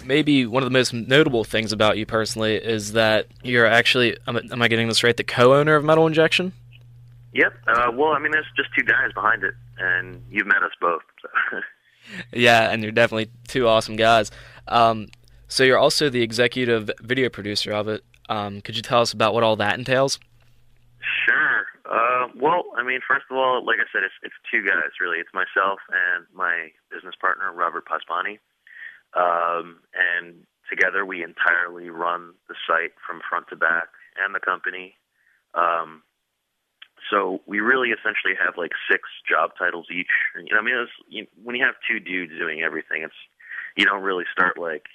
maybe one of the most notable things about you personally is that you're actually, am I getting this right, the co-owner of Metal Injection? Yep. Well, I mean, there's just two guys behind it, and you've met us both. So. Yeah, and you're definitely two awesome guys. So you're also the executive video producer of it. Could you tell us about what all that entails? Sure. Well, I mean, first of all, like I said, it's two guys, really. It's myself and my business partner, Robert Paspani. And together we entirely run the site from front to back and the company. So we really essentially have like 6 job titles each. You know, I mean, when you have two dudes doing everything, you don't really start like,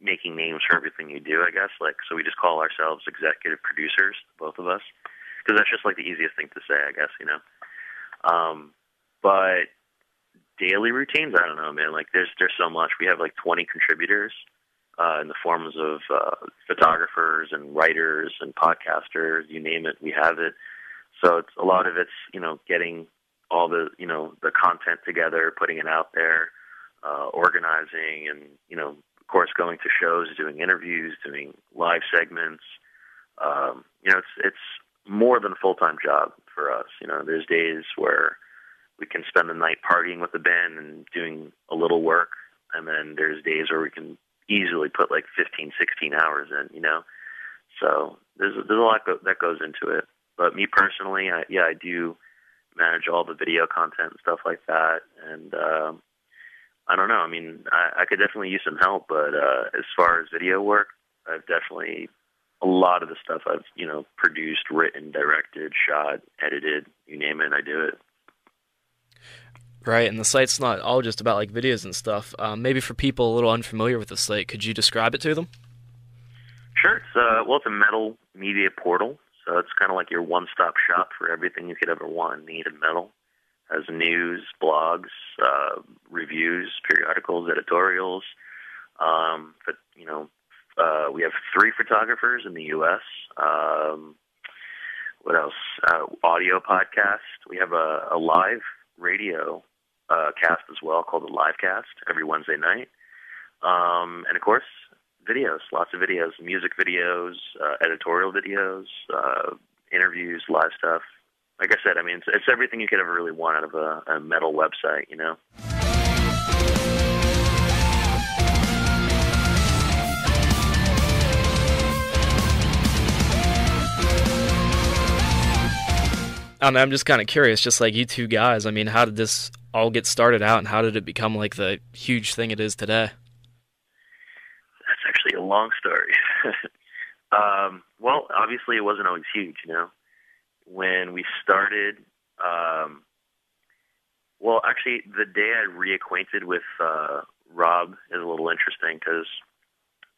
making names for everything you do, I guess. Like, so we just call ourselves executive producers, both of us, because that's just like the easiest thing to say, I guess, But daily routines, I don't know, man. Like, there's so much. We have like 20 contributors in the forms of photographers and writers and podcasters, you name it, we have it. So a lot of it's, getting all the, the content together, putting it out there, organizing, and, of course, going to shows, doing interviews, doing live segments. It's more than a full-time job for us. There's days where we can spend the night partying with the band and doing a little work, and then there's days where we can easily put like 15, 16 hours in, So there's a lot that goes into it. But me personally, I do manage all the video content and stuff like that. And I don't know. I mean, I could definitely use some help. But as far as video work, I've definitely a lot of the stuff I've produced, written, directed, shot, edited, you name it, I do it. Right, and the site's not all just about like videos and stuff. Maybe for people a little unfamiliar with the site, could you describe it to them? Sure. It's a metal media portal. So it's kind of like your one-stop shop for everything you could ever want and need in metal. It has news, blogs, reviews, periodicals, editorials. But we have 3 photographers in the U.S. What else? Audio podcast. We have a live radio cast as well called the Live Cast every Wednesday night. And of course, videos, lots of videos, music videos, editorial videos, interviews, live stuff. Like I said, I mean, it's everything you could ever really want out of a metal website, I don't know, I'm just kind of curious, just like you two guys. I mean, how did this all get started out, and how did it become like the huge thing it is today? That's actually a long story. Well, obviously it wasn't always huge, When we started, actually the day I reacquainted with Rob is a little interesting because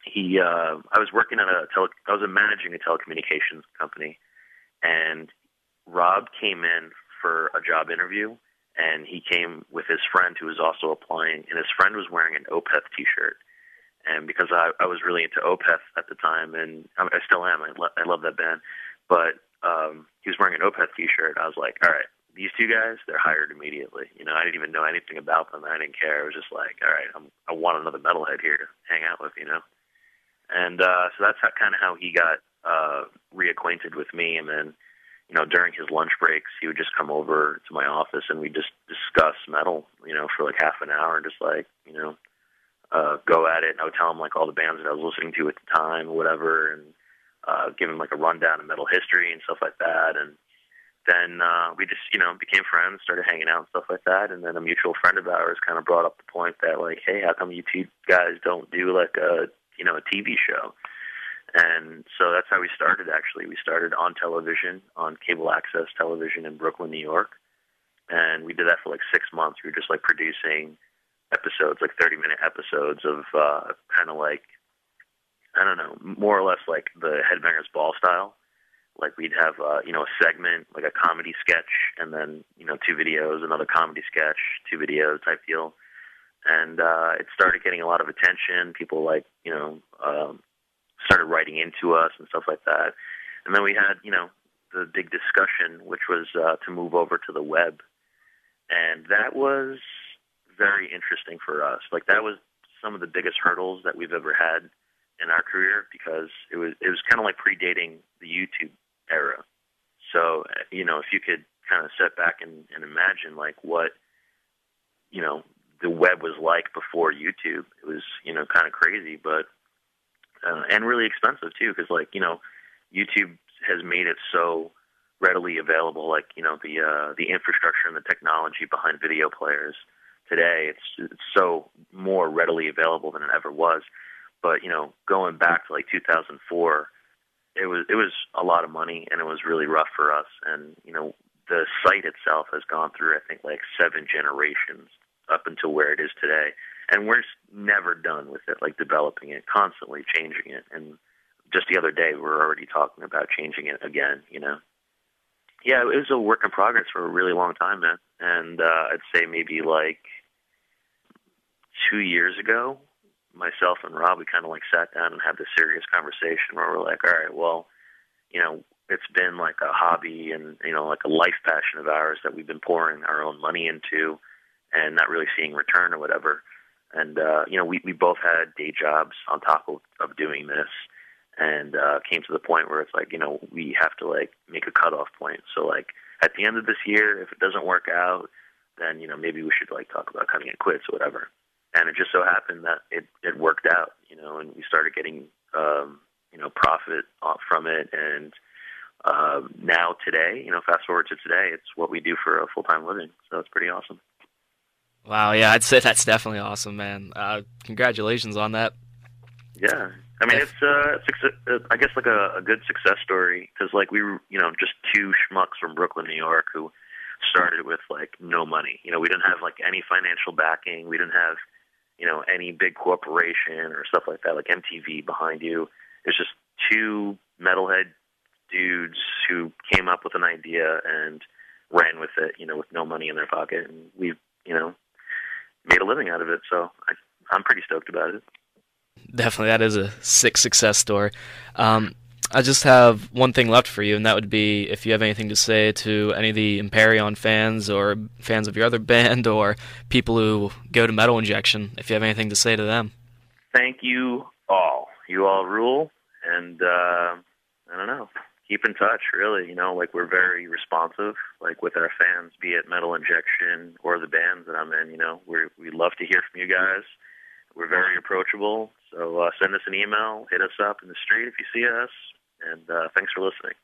I was working at I was managing a telecommunications company, and Rob came in for a job interview, and he came with his friend who was also applying, and his friend was wearing an Opeth t-shirt. And because I was really into Opeth at the time, and I still am, I love that band, but he was wearing an Opeth t-shirt. I was like, all right, these two guys, they're hired immediately. I didn't even know anything about them. I didn't care. It was just like, all right, I want another metalhead here to hang out with, And so that's kind of how he got reacquainted with me. And then, during his lunch breaks, he would just come over to my office and we'd just discuss metal, for like half an hour, just like, go at it. And I would tell him like all the bands that I was listening to at the time or whatever, and give him like a rundown of metal history and stuff like that. And then we just, became friends, started hanging out and stuff like that. And then a mutual friend of ours kind of brought up the point that like, hey, how come you two guys don't do like a TV show? And so that's how we started, actually. We started on television, on cable access television in Brooklyn, New York. And we did that for like 6 months. We were just like producing episodes, like 30-minute episodes of kind of like, I don't know, more or less like the Headbangers Ball style. Like we'd have, a segment, like a comedy sketch, and then, 2 videos, another comedy sketch, 2 videos type deal. And it started getting a lot of attention. People like, started writing into us and stuff like that. And then we had, the big discussion, which was to move over to the web. And that was very interesting for us. Like that was some of the biggest hurdles that we've ever had in our career, because it was kind of like predating the YouTube era. So, if you could kind of sit back and imagine like what, the web was like before YouTube, it was, kind of crazy, but, and really expensive too, because like, YouTube has made it so readily available, like, the infrastructure and the technology behind video players today, it's so more readily available than it ever was. But, going back to like 2004, it was a lot of money, and it was really rough for us. And, the site itself has gone through, I think, like 7 generations up until where it is today. And we're never done with it, like developing it, constantly changing it. And just the other day, we were already talking about changing it again, Yeah, it was a work in progress for a really long time, man. And I'd say maybe like 2 years ago, myself and Rob, we kind of like sat down and had this serious conversation where we're like, all right, well, it's been like a hobby and, like a life passion of ours that we've been pouring our own money into and not really seeing return or whatever. And, we both had day jobs on top of doing this, and came to the point where it's like, we have to like make a cutoff point. So like at the end of this year, if it doesn't work out, then, maybe we should like talk about cutting it quits or whatever. And it just so happened that it worked out, and we started getting, profit off from it. And now today, fast forward to today, it's what we do for a full-time living. So it's pretty awesome. Wow, yeah, I'd say that's definitely awesome, man. Congratulations on that. Yeah. I mean, it's I guess like a good success story, because like we were, just 2 schmucks from Brooklyn, New York, who started with like no money. We didn't have like any financial backing. We didn't have, any big corporation or stuff like that, like MTV behind you. It was just 2 metalhead dudes who came up with an idea and ran with it, with no money in their pocket, and we, made a living out of it. So I'm pretty stoked about it. Definitely, that is a sick success story. I just have one thing left for you, and that would be if you have anything to say to any of the Imperion fans or fans of your other band or people who go to Metal Injection, if you have anything to say to them. Thank you all. You all rule, and I don't know. Keep in touch, really. Like we're very responsive, like with our fans, be it Metal Injection or the bands that I'm in. We love to hear from you guys. We're very approachable, so send us an email, hit us up in the street if you see us, and thanks for listening.